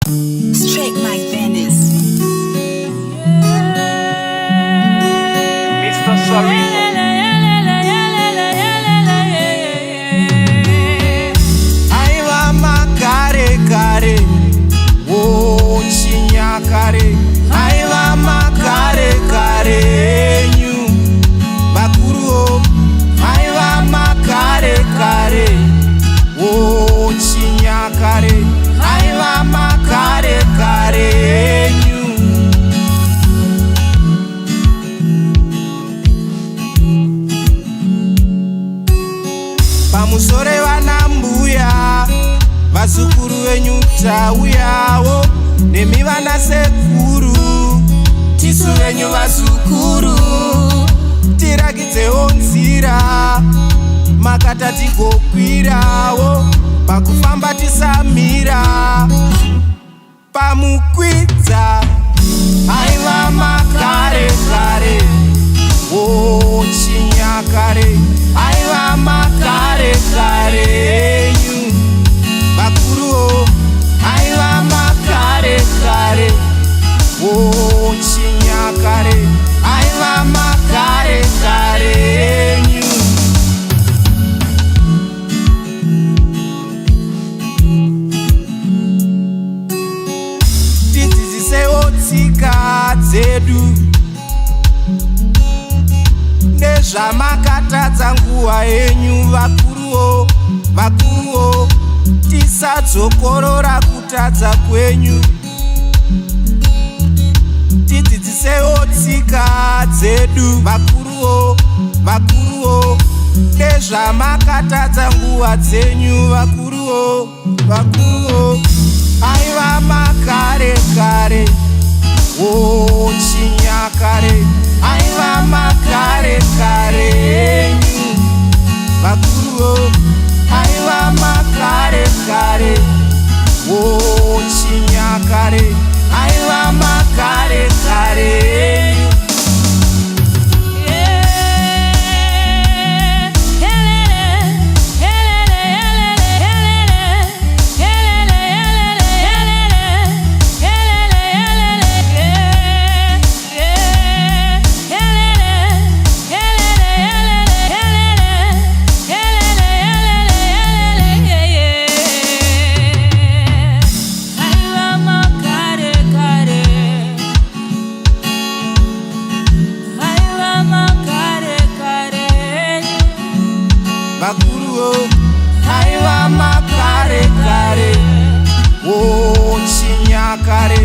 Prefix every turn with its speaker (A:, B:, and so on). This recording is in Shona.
A: Straight like Venice.
B: Mr. Sarino.
C: Aiva makare kare, wo chinyakare. Aiva makare kare nyu bakuru. Aiva makare kare, wo chinyakare. Aiva makare kare nyu. Pamusore vanambuya vazukuru venyu tauyawo nemi vana sekuru tisu venyu vazukuru tirakidzewo nzira makata tigokwirawo pakufamba tisamira pamukwidza aiva makare kare wo chinyakare aiva makare kare nyu bakuru aiva makare kare wo chinyakare aiva makare kare nyu tidzidzisewo tsika dzedu nezvamakatadza nguva yenyu vakuruwo vakuruwo tisadzokorora kutadza kwenyu tidzidzisewo tsika dzedu vakuruwo vakuruwo nezvamakatadza nguva dzenyu vakuruwo vakuruwo aiva makare kare wo chinyakare aiva makare kare nyu bakuru aiva makare kare wo chinyakare aiva makare kare nyu. Bakuru aiva makare kare wo chinyakare